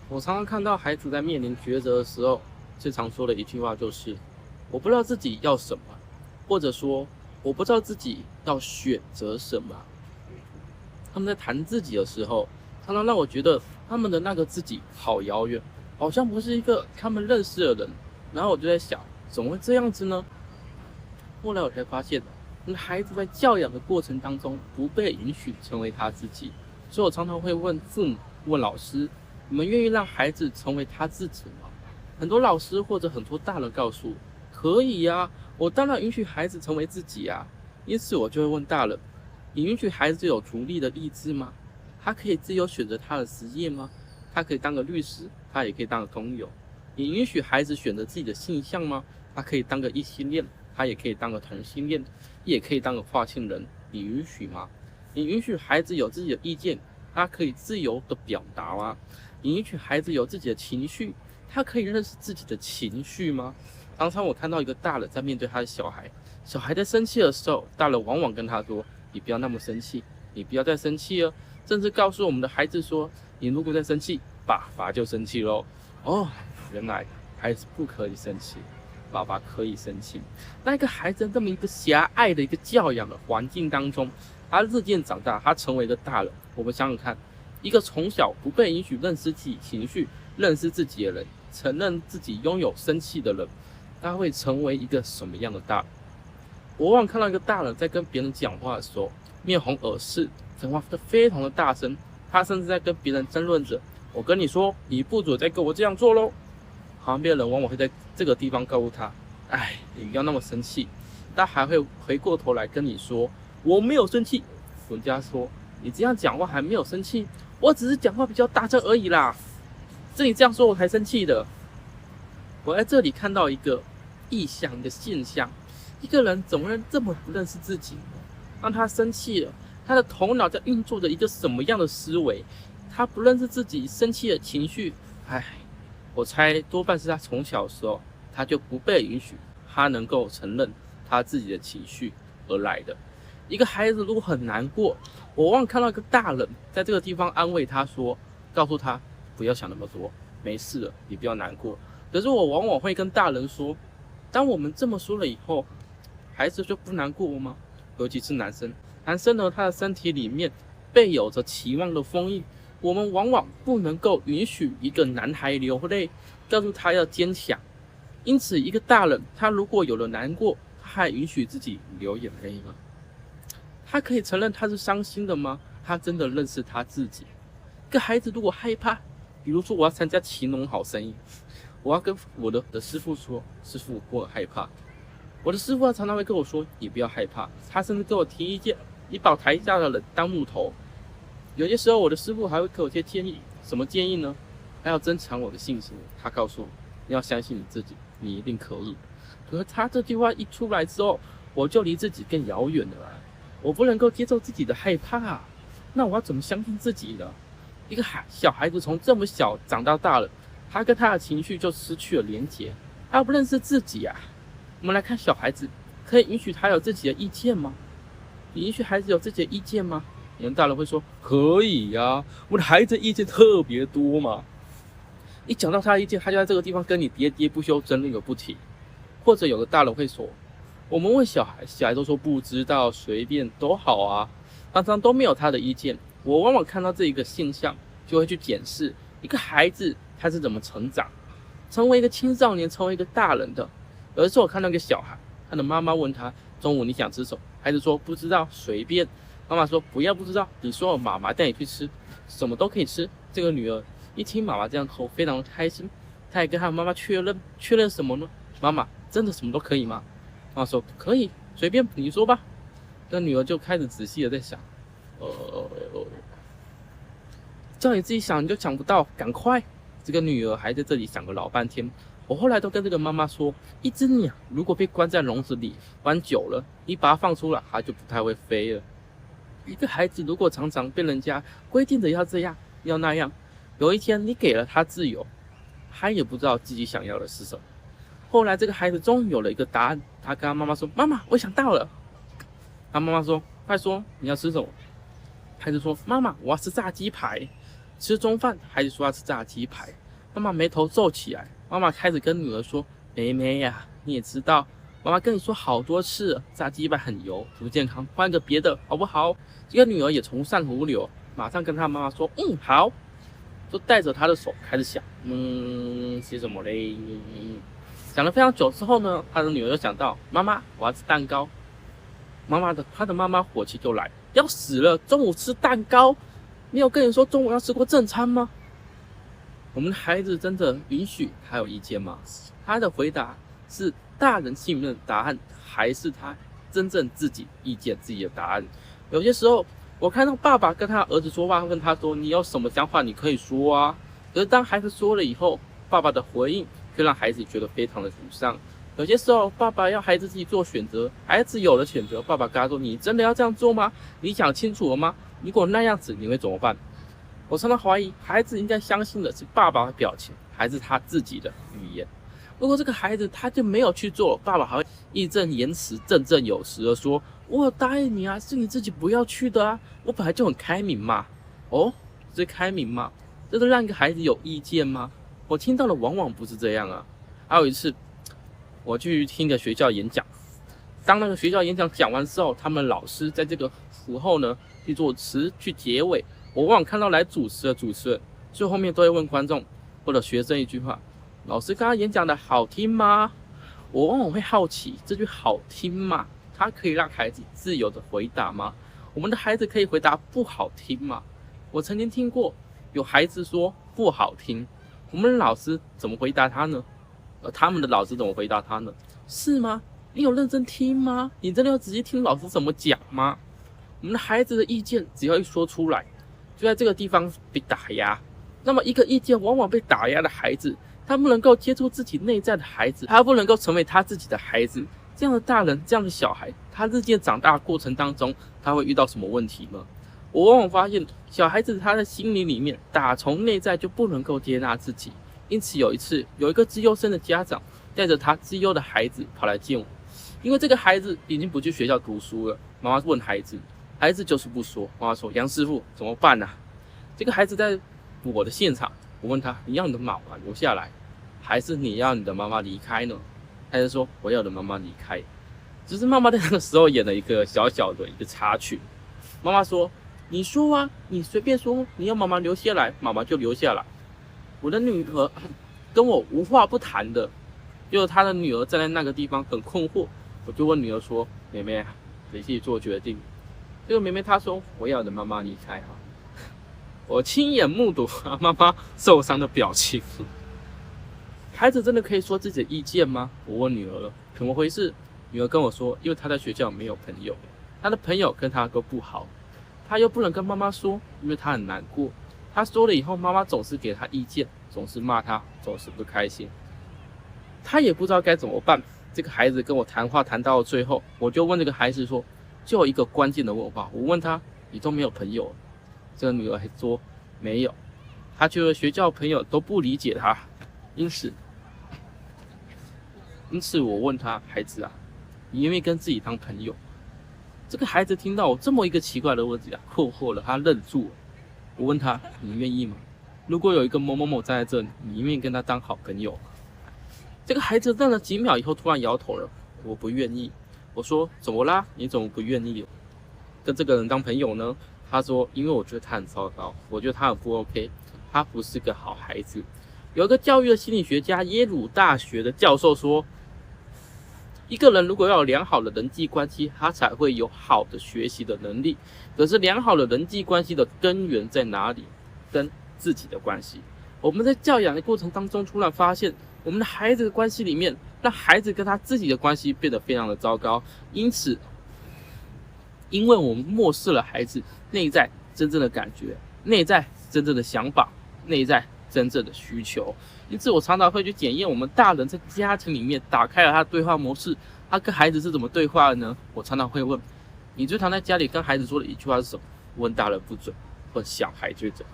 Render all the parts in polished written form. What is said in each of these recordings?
我常常看到孩子在面临抉择的时候，最常说的一句话就是：“我不知道自己要什么，或者说我不知道自己要选择什么。”他们在谈自己的时候，常常让我觉得他们的那个自己好遥远，好像不是一个他们认识的人。然后我就在想，怎么会这样子呢？后来我才发现，孩子在教养的过程当中不被允许成为他自己，所以我常常会问父母、问老师：你们愿意让孩子成为他自己吗？很多老师或者很多大人告诉我，可以呀，我当然允许孩子成为自己啊。因此我就会问大人：你允许孩子有独立的意志吗？他可以自由选择他的职业吗？他可以当个律师，他也可以当个工友。你允许孩子选择自己的性向吗？他可以当个异性恋，他也可以当个同性恋，也可以当个跨性人。你允许吗？你允许孩子有自己的意见，他可以自由的表达吗？你允许孩子有自己的情绪，他可以认识自己的情绪吗？常常我看到一个大人在面对他的小孩，小孩在生气的时候，大人往往跟他说：你不要那么生气，你不要再生气了。甚至告诉我们的孩子说：你如果再生气，爸爸就生气咯。哦，原来孩子不可以生气，爸爸可以生气。那一个孩子这么一个狭隘的一个教养的环境当中，他日渐长大，他成为一个大人。我们想想看，一个从小不被允许认识自己情绪、认识自己的人，承认自己拥有生气的人，他会成为一个什么样的大人？我往往看到一个大人在跟别人讲话的时候，面红耳赤，讲话非常的大声，他甚至在跟别人争论着：我跟你说，你不准再跟我这样做咯。旁边的人往往会在这个地方告诉他：哎，你不要那么生气。他还会回过头来跟你说：我没有生气。人家说：你这样讲话还没有生气，我只是讲话比较大声而已啦。是你这样说我才生气的。我在这里看到一个意象，一个现象，一个人怎么能这么不认识自己呢？让他生气了，他的头脑在运作着一个什么样的思维？他不认识自己生气的情绪，我猜多半是他从小的时候他就不被允许，他能够承认他自己的情绪而来的。一个孩子如果很难过，我往往看到一个大人在这个地方安慰他说，告诉他不要想那么多，没事了，你不要难过。可是我往往会跟大人说，当我们这么说了以后，孩子就不难过吗？尤其是男生，男生呢，他的身体里面备有着期望的封印，我们往往不能够允许一个男孩流泪，告诉他要坚强。因此，一个大人他如果有了难过，他还允许自己流眼泪吗？他可以承认他是伤心的吗？他真的认识他自己？一个孩子如果害怕，比如说我要参加奇农好声音，我要跟我的师傅说，师傅我很害怕。我的师傅常常会跟我说，你不要害怕。他甚至跟我提意见，你把台下的人当木头。有些时候我的师傅还会给我一些建议，什么建议呢？还要增强我的信心。他告诉我，你要相信你自己，你一定可以。可是他这句话一出来之后，我就离自己更遥远了。我不能够接受自己的害怕，那我要怎么相信自己呢？一个小孩子从这么小长到大了，他跟他的情绪就失去了连结，他不认识自己啊。我们来看小孩子，可以允许他有自己的意见吗？你允许孩子有自己的意见吗？有人大人会说可以呀，我的孩子意见特别多嘛。一讲到他的意见，他就在这个地方跟你喋喋不休，争论个不停。或者有的大人会说，我们问小孩，小孩都说不知道，随便都好啊，常常都没有他的意见。我往往看到这一个现象，就会去检视一个孩子他是怎么成长，成为一个青少年，成为一个大人的。有的时候我看到一个小孩，他的妈妈问他中午你想吃什么，孩子说不知道，随便。妈妈说不要不知道，你说妈妈带你去吃，什么都可以吃。这个女儿一听妈妈这样说，非常的开心，她也跟她妈妈确认什么呢？妈妈真的什么都可以吗？妈妈说可以，随便你说吧。那女儿就开始仔细的在想，叫你自己想你就想不到，赶快！这个女儿还在这里想个老半天。我后来都跟这个妈妈说，一只鸟如果被关在笼子里关久了，你把它放出来，它就不太会飞了。一个孩子如果常常被人家规定着要这样要那样，有一天你给了他自由，他也不知道自己想要的是什么。后来这个孩子终于有了一个答案，他跟他妈妈说：妈妈，我想到了。他妈妈说：快说，你要吃什么？孩子说：妈妈，我要吃炸鸡排。吃中饭，孩子说要吃炸鸡排，妈妈眉头皱起来。妈妈开始跟女儿说：“妹妹呀，你也知道，妈妈跟你说好多次了，炸鸡排很油，不健康，换个别的好不好？”这个女儿也从善如流，马上跟她妈妈说：“好。”就带着她的手开始想，写什么嘞？想了非常久之后呢，她的女儿又想到：“妈妈，我要吃蛋糕。”她的妈妈火气就来，要死了！中午吃蛋糕，没有跟你说中午要吃过正餐吗？我们的孩子真的允许他有意见吗？他的回答是大人心里面的答案，还是他真正自己意见自己的答案？有些时候，我看到爸爸跟他儿子说话，问他说：“你有什么想法，你可以说啊。”可是当孩子说了以后，爸爸的回应却让孩子觉得非常的沮丧。有些时候，爸爸要孩子自己做选择，孩子有了选择，爸爸跟他说：“你真的要这样做吗？你想清楚了吗？如果那样子，你会怎么办？”我常常怀疑，孩子应该相信的是爸爸的表情，还是他自己的语言？如果这个孩子他就没有去做，爸爸还会义正言辞、振振有词的说：“我答应你啊，是你自己不要去的啊，我本来就很开明嘛。”哦，这开明吗？这是让一个孩子有意见吗？我听到的往往不是这样啊。还有一次，我去听个学校演讲，当那个学校演讲讲完之后，他们的老师在这个时候呢去做词去结尾。我往往看到来主持的主持人，最后面都会问观众或者学生一句话：“老师刚刚演讲的好听吗？”我往往会好奇，这句好听吗？它可以让孩子自由的回答吗？我们的孩子可以回答不好听吗？我曾经听过有孩子说不好听，我们的老师怎么回答他呢？他们的老师怎么回答他呢？是吗？你有认真听吗？你真的要仔细听老师怎么讲吗？我们的孩子的意见只要一说出来，就在这个地方被打压。那么一个意见往往被打压的孩子，他不能够接触自己内在的孩子，他不能够成为他自己的孩子。这样的大人，这样的小孩，他日渐长大的过程当中，他会遇到什么问题呢？我往往发现，小孩子他的心理里面，打从内在就不能够接纳自己。因此有一次，有一个资优生的家长带着他资优的孩子跑来见我，因为这个孩子已经不去学校读书了。妈妈问孩子，孩子就是不说。妈妈说：“杨师傅怎么办啊？”这个孩子在我的现场，我问他：“你要你的妈妈留下来，还是你要你的妈妈离开呢？”孩子说：“我要我的妈妈离开。”只是妈妈在那个时候演了一个小小的一个插曲。妈妈说：“你说啊，你随便说，你要妈妈留下来，妈妈就留下来。”我的女儿跟我无话不谈的，就是她的女儿站在那个地方很困惑。我就问女儿说：“妹妹，你自己做决定。”这个妹妹她说：“我要我的妈妈离开。”我亲眼目睹妈妈受伤的表情。孩子真的可以说自己的意见吗？我问女儿了，怎么回事？女儿跟我说，因为她在学校没有朋友，她的朋友跟她都不好，她又不能跟妈妈说，因为她很难过。她说了以后，妈妈总是给她意见，总是骂她，总是不开心。她也不知道该怎么办。这个孩子跟我谈话谈到最后，我就问这个孩子说，就有一个关键的问话，我问他：“你都没有朋友了？”这个女儿还说没有，她觉得学校朋友都不理解她，因此我问他：“孩子啊，你愿意跟自己当朋友？”这个孩子听到我这么一个奇怪的问题啊，困惑了，他愣住了。我问他：“你愿意吗？如果有一个某某某站在这里，你愿意跟他当好朋友吗？”这个孩子愣了几秒以后，突然摇头了：“我不愿意。”我说：“怎么啦？你怎么不愿意跟这个人当朋友呢？”他说：“因为我觉得他很糟糕，我觉得他很不 OK， 他不是个好孩子。”有一个教育的心理学家，耶鲁大学的教授说，一个人如果要有良好的人际关系，他才会有好的学习的能力。可是良好的人际关系的根源在哪里？跟自己的关系。我们在教养的过程当中，突然发现我们的孩子的关系里面，让孩子跟他自己的关系变得非常的糟糕。因此，因为我们漠视了孩子内在真正的感觉，内在真正的想法，内在真正的需求。因此我常常会去检验我们大人在家庭里面打开了他的对话模式，他跟孩子是怎么对话的呢？我常常会问，你最常在家里跟孩子说的一句话是什么？问大人不准，问小孩最准。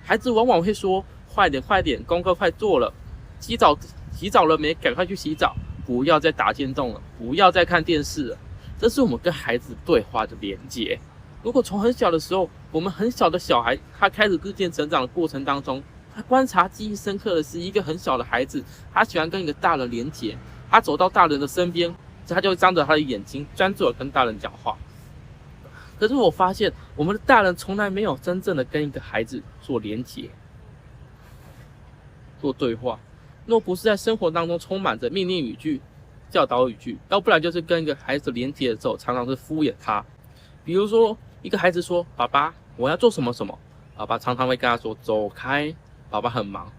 孩子往往会说，快点快点，功课快做了，洗澡了没？赶快去洗澡，不要再打电动了，不要再看电视了。这是我们跟孩子对话的连接。如果从很小的时候，我们很小的小孩，他开始日渐成长的过程当中，他观察记忆深刻的是一个很小的孩子，他喜欢跟一个大人连结，他走到大人的身边，他就会张着他的眼睛，专注的跟大人讲话。可是我发现，我们的大人从来没有真正的跟一个孩子做连结、做对话。若不是在生活当中充满着命令语句、教导语句，要不然就是跟一个孩子连结的时候，常常是敷衍他。比如说，一个孩子说：“爸爸，我要做什么什么。”爸爸常常会跟他说：“走开，爸爸很忙。”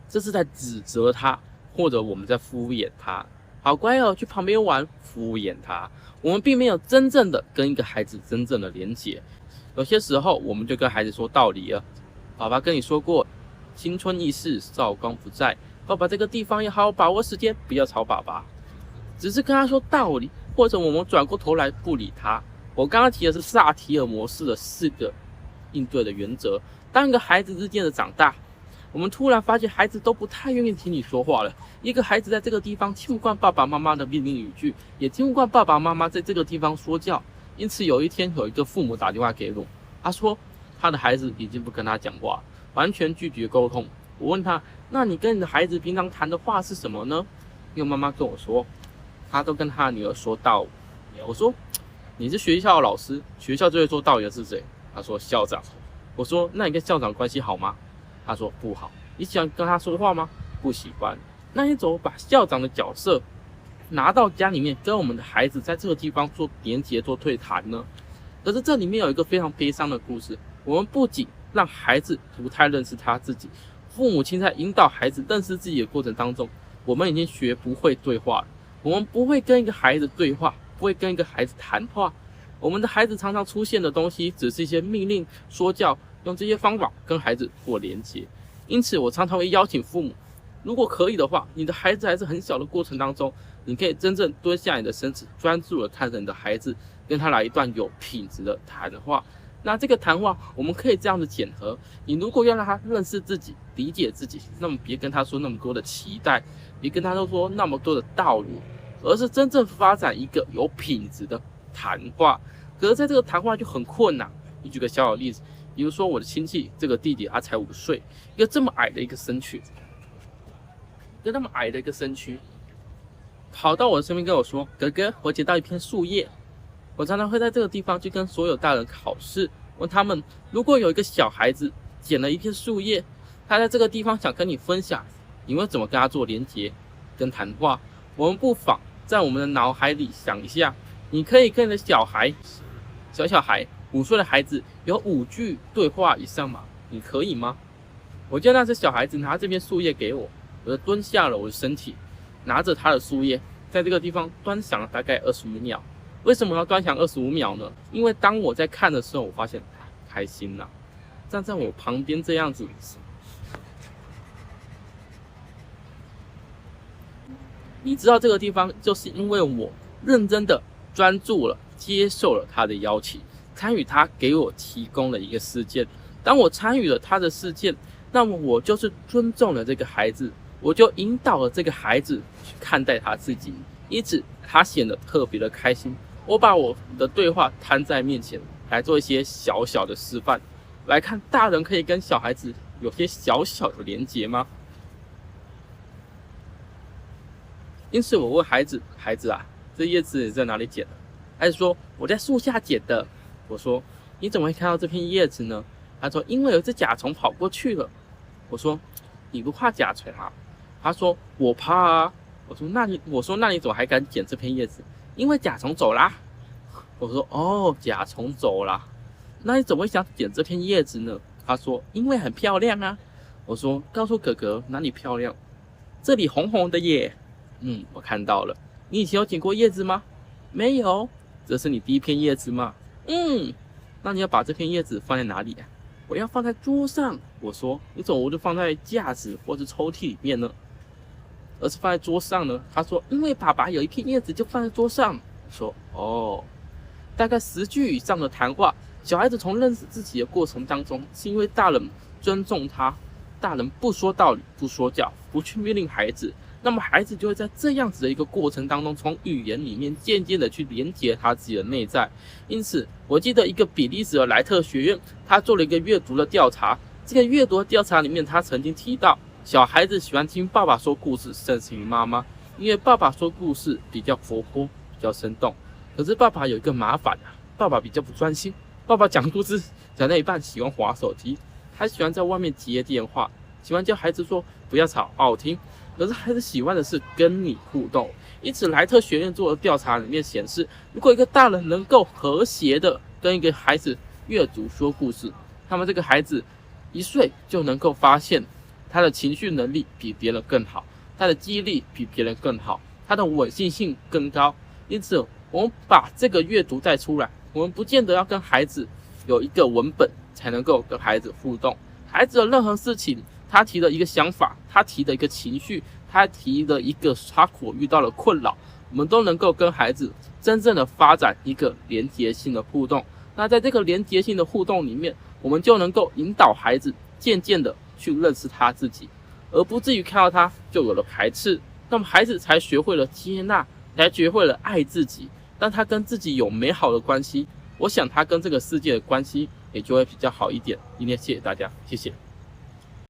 这是在指责他，或者我们在敷衍他。好乖哦，去旁边玩，敷衍他。我们并没有真正的跟一个孩子真正的连结。有些时候，我们就跟孩子说道理了。爸爸跟你说过，青春易逝，少光不再。爸爸这个地方要好好把握时间，不要吵爸爸。只是跟他说道理，或者我们转过头来不理他。我刚刚提的是萨提尔模式的4个应对的原则。当一个孩子日渐的长大，我们突然发现孩子都不太愿意听你说话了。一个孩子在这个地方听不惯爸爸妈妈的命令语句，也听不惯爸爸妈妈在这个地方说教。因此有一天，有一个父母打电话给我，他说他的孩子已经不跟他讲话，完全拒绝沟通。我问他，那你跟你的孩子平常谈的话是什么呢？因为妈妈跟我说，他都跟他的女儿说道理。我说，你是学校的老师，学校最会说道理的是谁？他说校长。我说，那你跟校长关系好吗？他说不好。你喜欢跟他说话吗？不喜欢。那你怎么把校长的角色拿到家里面，跟我们的孩子在这个地方做连结、做对谈呢？可是这里面有一个非常悲伤的故事。我们不仅让孩子不太认识他自己，父母亲在引导孩子认识自己的过程当中，我们已经学不会对话了。我们不会跟一个孩子对话，不会跟一个孩子谈话。我们的孩子常常出现的东西，只是一些命令、说教，用这些方法跟孩子做连结。因此，我常常会邀请父母，如果可以的话，你的孩子还是很小的过程当中，你可以真正蹲下你的身子，专注的看着你的孩子，跟他来一段有品质的谈话。那这个谈话，我们可以这样的检核：你如果要让他认识自己、理解自己，那么别跟他说那么多的期待，别跟他说那么多的道理，而是真正发展一个有品质的谈话。可是在这个谈话就很困难。你举个小小的例子，比如说我的亲戚这个弟弟，他才5岁，一个这么矮的一个身躯，跑到我的身边跟我说：“哥哥，我捡到一片树叶。”我常常会在这个地方去跟所有大人考试，问他们：如果有一个小孩子捡了一片树叶，他在这个地方想跟你分享，你会怎么跟他做连结跟谈话？我们不妨在我们的脑海里想一下，你可以跟你的小孩5岁的孩子有5句对话以上吗？你可以吗？我记得那只小孩子拿这片树叶给我，我就蹲下了我的身体，拿着他的树叶，在这个地方端详了大概25秒。为什么要端详25秒呢？因为当我在看的时候，我发现开心了。站在我旁边这样子，你知道这个地方，就是因为我认真的专注了，接受了他的邀请，参与他给我提供了一个事件。当我参与了他的事件，那么我就是尊重了这个孩子，我就引导了这个孩子去看待他自己，因此他显得特别的开心。我把我的对话摊在面前，来做一些小小的示范，来看大人可以跟小孩子有些小小的连结吗？因此我问孩子啊，这叶子你在哪里捡的？孩子说我在树下捡的。我说你怎么会看到这片叶子呢？他说因为有一只甲虫跑过去了。我说你不怕甲虫啊？他说我怕啊。我说那你怎么还敢捡这片叶子？因为甲虫走啦。我说哦，甲虫走啦，那你怎么会想捡这片叶子呢？他说因为很漂亮啊。我说告诉哥哥哪里漂亮？这里红红的耶。我看到了。你以前有捡过叶子吗？没有。这是你第一片叶子吗？那你要把这片叶子放在哪里啊？我要放在桌上。我说你怎么我就放在架子或者抽屉里面呢？而是放在桌上呢？他说因为爸爸有一片叶子就放在桌上。我说哦，大概10句以上的谈话，小孩子从认识自己的过程当中，是因为大人尊重他，大人不说道理不说教，不去命令孩子，那么孩子就会在这样子的一个过程当中，从语言里面渐渐的去连接他自己的内在。因此，我记得一个比利时的莱特学院，他做了一个阅读的调查。这个阅读的调查里面，他曾经提到，小孩子喜欢听爸爸说故事胜于妈妈，因为爸爸说故事比较活泼，比较生动。可是爸爸有一个麻烦爸爸比较不专心，爸爸讲故事讲到一半喜欢滑手机，他喜欢在外面接电话，喜欢叫孩子说不要吵，好好听。可是孩子喜欢的是跟你互动，因此莱特学院做的调查里面显示，如果一个大人能够和谐的跟一个孩子阅读说故事，那么这个孩子1岁就能够发现他的情绪能力比别人更好，他的记忆力比别人更好，他的稳定性更高。因此我们把这个阅读带出来，我们不见得要跟孩子有一个文本才能够跟孩子互动，孩子的任何事情，他提的一个想法，他提的一个情绪，他提的一个他所遇到的困扰，我们都能够跟孩子真正的发展一个连结性的互动。那在这个连结性的互动里面，我们就能够引导孩子渐渐的去认识他自己，而不至于看到他就有了排斥。那么孩子才学会了接纳，才学会了爱自己。当他跟自己有美好的关系，我想他跟这个世界的关系也就会比较好一点。今天谢谢大家，谢谢。